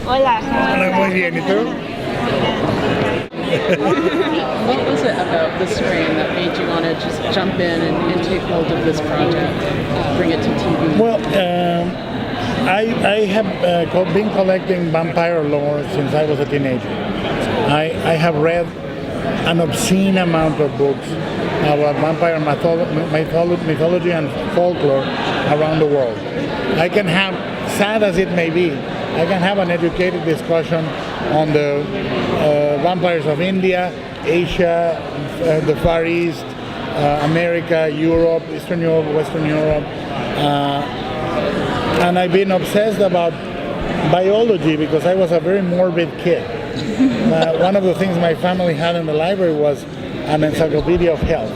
Hola. Hola, muy bien. ¿Y tú? What was it about the screen that made you want to just jump in and take hold of this project, bring it to TV? Well, I have been collecting vampire lore since I was a teenager. I have read an obscene amount of books about vampire mythology and folklore around the world. I can have, sad as it may be, I can have an educated discussion on the vampires of India, Asia, the Far East, America, Europe, Eastern Europe, Western Europe. And I've been obsessed about biology because I was a very morbid kid. One of the things my family had in the library was an encyclopedia of health.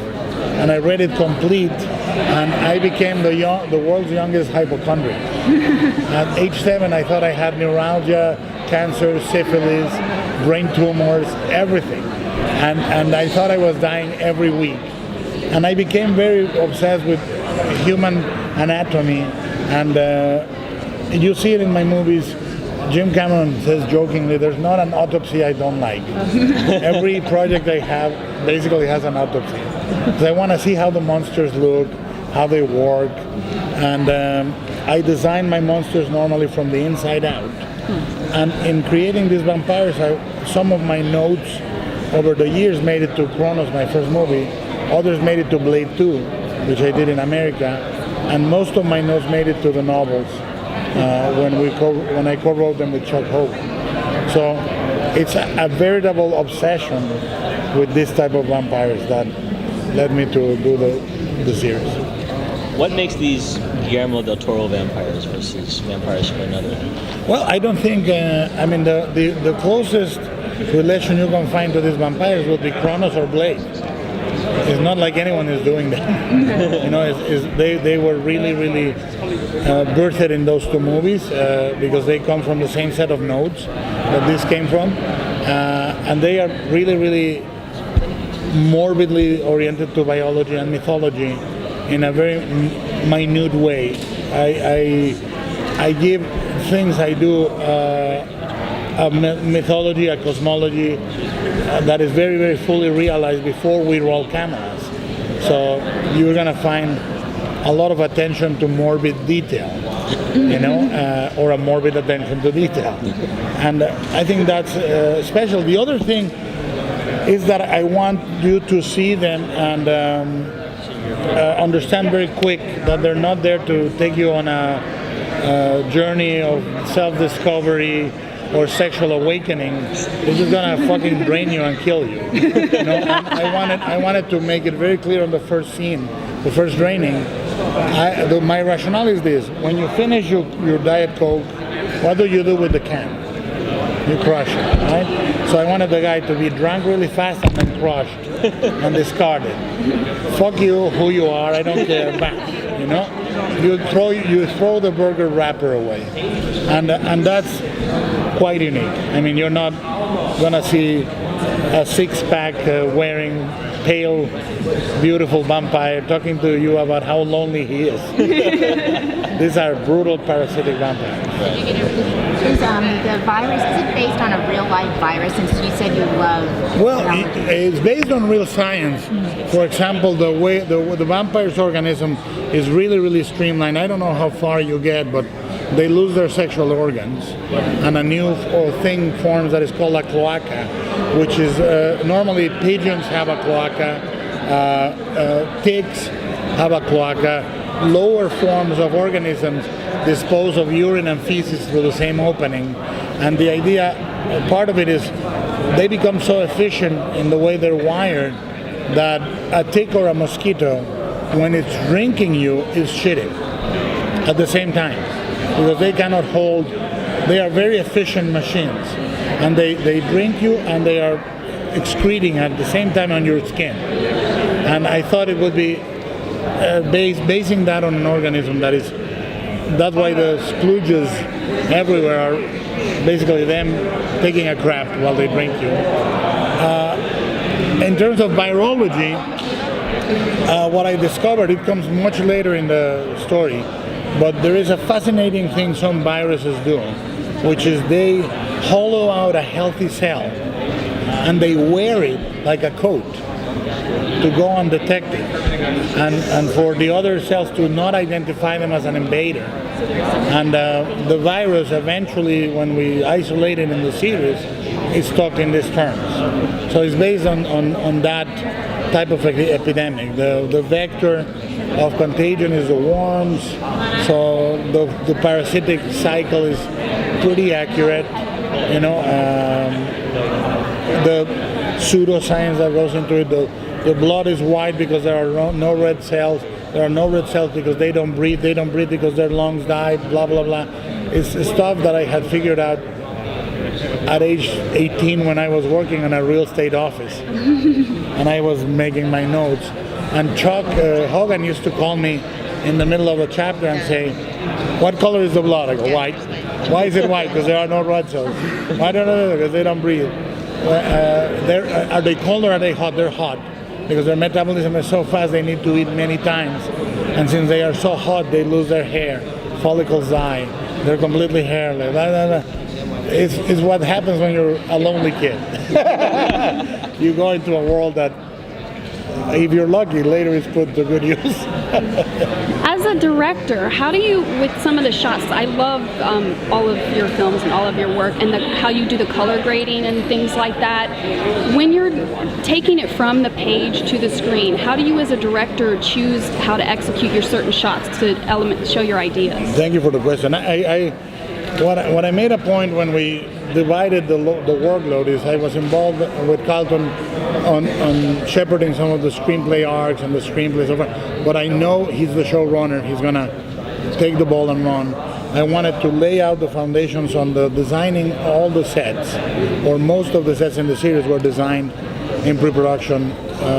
And I read it complete, and I became the world's youngest hypochondriac. At age 7, I thought I had neuralgia, cancer, syphilis, brain tumors, everything. And I thought I was dying every week. And I became very obsessed with human anatomy. And you see it in my movies. Jim Cameron says jokingly, there's not an autopsy I don't like. Every project I have basically has an autopsy. Because I want to see how the monsters look, how they work. And I design my monsters normally from the inside out. And in creating these vampires, some of my notes over the years made it to Kronos, my first movie. Others made it to Blade 2, which I did in America. And most of my notes made it to the novels when I co-wrote them with Chuck Hogan. So it's a veritable obsession with this type of vampires that led me to do the series. What makes these Guillermo Del Toro vampires versus vampires from another? Well, I don't think, the closest relation you can find to these vampires would be Kronos or Blade. It's not like anyone is doing that. They were really birthed in those two movies because they come from the same set of nodes that this came from. And they are really morbidly oriented to biology and mythology in a very minute way. I give things I do a mythology, a cosmology that is very fully realized before we roll cameras. So you're gonna find a lot of attention to morbid detail, or a morbid attention to detail. And I think that's special. The other thing is that I want you to see them and understand very quick that they're not there to take you on a journey of self-discovery or sexual awakening. They're just gonna fucking drain you and kill you. And I wanted to make it very clear on the first scene, the first draining. My rationale is this: when you finish your Diet Coke, what do you do with the can? You crush it, right? So I wanted the guy to be drunk really fast and then crushed and discarded. Fuck you, who you are, I don't care, back, You throw the burger wrapper away. And that's quite unique. I mean, you're not gonna see a six-pack wearing pale, beautiful vampire talking to you about how lonely he is. These are brutal parasitic vampires. Is the virus, is it based on a real life virus, since you said you love... Well, it's based on real science. For example, the way the vampire's organism is really streamlined. I don't know how far you get, but they lose their sexual organs, and a new thing forms that is called a cloaca, which is normally pigeons have a cloaca, pigs have a cloaca, lower forms of organisms dispose of urine and feces through the same opening. And the idea, part of it is they become so efficient in the way they're wired that a tick or a mosquito, when it's drinking you, is shitting at the same time, because they cannot hold, they are very efficient machines, and they drink you and they are excreting at the same time on your skin. And I thought it would be basing that on an organism that's why the splooges everywhere are basically them taking a crap while they drink you. In terms of virology, what I discovered, it comes much later in the story, but there is a fascinating thing some viruses do. which is they hollow out a healthy cell and they wear it like a coat to go undetected, and for the other cells to not identify them as an invader. And the virus eventually, when we isolate it in the series, is stuck in these terms. So it's based on that type of epidemic. The vector of contagion is the worms, so the parasitic cycle is pretty accurate. You know, the pseudoscience that goes into it. The blood is white because there are no red cells. There are no red cells because they don't breathe. They don't breathe because their lungs died. Blah blah blah. It's stuff that I had figured out at age 18 when I was working in a real estate office, and I was making my notes. And Chuck Hogan used to call me in the middle of a chapter and say, "What color is the blood?" I go, "White." "Why is it white?" "Because there are no red cells." "Why don't know?" "Because they don't breathe." Are they cold or are they hot? They're hot because their metabolism is so fast they need to eat many times. And since they are so hot, they lose their hair. Follicles die. They're completely hairless. It's what happens when you're a lonely kid. You go into a world that, if you're lucky, later is put to good use. As a director, how do you, with some of the shots, I love all of your films and all of your work, and how you do the color grading and things like that. When you're taking it from the page to the screen, how do you as a director choose how to execute your certain shots to show your ideas? Thank you for the question. What I made a point when we divided the workload is I was involved with Carlton on shepherding some of the screenplay arcs and the screenplays over. But I know he's the showrunner. He's gonna take the ball and run. I wanted to lay out the foundations on the designing all the sets, or most of the sets in the series were designed in pre-production,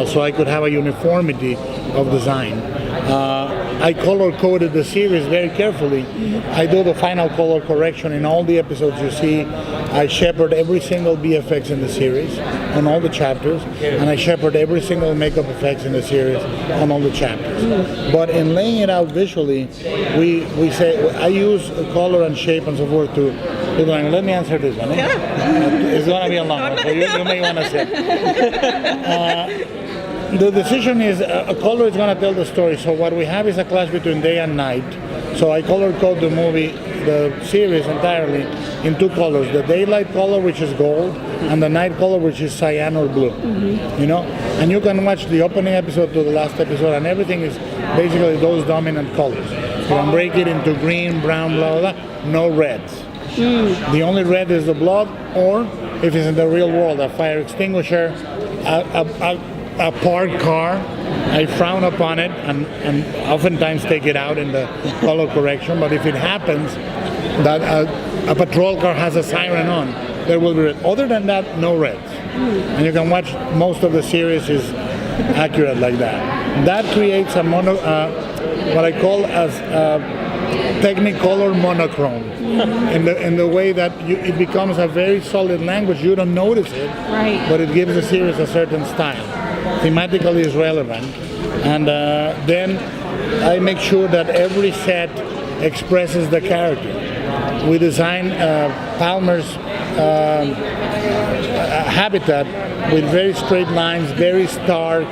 so I could have a uniformity of design. I color-coded the series very carefully. I do the final color correction in all the episodes you see. I shepherd every single VFX in the series on all the chapters, and I shepherd every single makeup effects in the series on all the chapters. But in laying it out visually, we say, I use color and shape and so forth to going, let me answer this one. It's going to be a long one, so you may want to say. The decision is a color is going to tell the story. So what we have is a clash between day and night. So I color code the series entirely in two colors: the daylight color, which is gold, and the night color, which is cyan or blue. You know, and you can watch the opening episode to the last episode, and everything is basically those dominant colors. You can break it into green, brown, blah blah blah. No reds. The only red is the blood, or if it's in the real world, a fire extinguisher, a parked car. I frown upon it and oftentimes take it out in the color correction. But if it happens that a patrol car has a siren on, there will be red. Other than that, no reds. And you can watch most of the series is accurate like that. That creates a what I call as Technicolor monochrome. In the way that it becomes a very solid language. You don't notice it, right, but it gives the series a certain style. Thematically is relevant, and then I make sure that every set expresses the character. We design Palmer's habitat with very straight lines, very stark,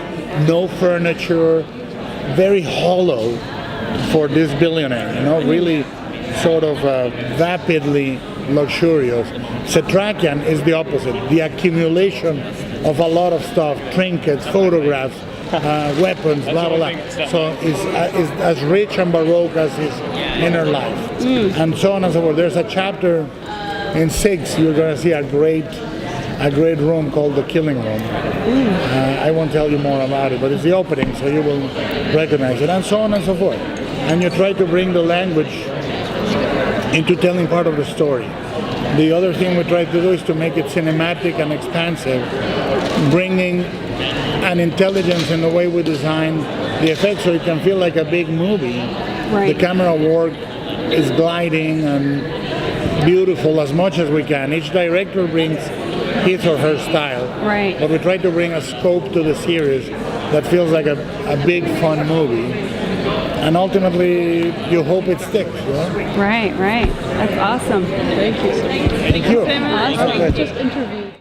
no furniture, very hollow for this billionaire, you know, really sort of vapidly luxurious. Cetrakian is the opposite, the accumulation of a lot of stuff, trinkets, photographs, weapons, blah, blah, blah. So it's as rich and baroque as his inner life. And so on and so forth. There's a chapter in 6, you're going to see a great room called the Killing Room. I won't tell you more about it, but it's the opening, so you will recognize it, and so on and so forth. And you try to bring the language into telling part of the story. The other thing we try to do is to make it cinematic and expansive, bringing an intelligence in the way we design the effects so it can feel like a big movie. Right. The camera work is gliding and beautiful as much as we can. Each director brings his or her style. Right. But we try to bring a scope to the series that feels like a big fun movie, and ultimately you hope it sticks. You know? Right. That's awesome. Thank you so much. Thank you. Awesome. Okay. Just interviewed.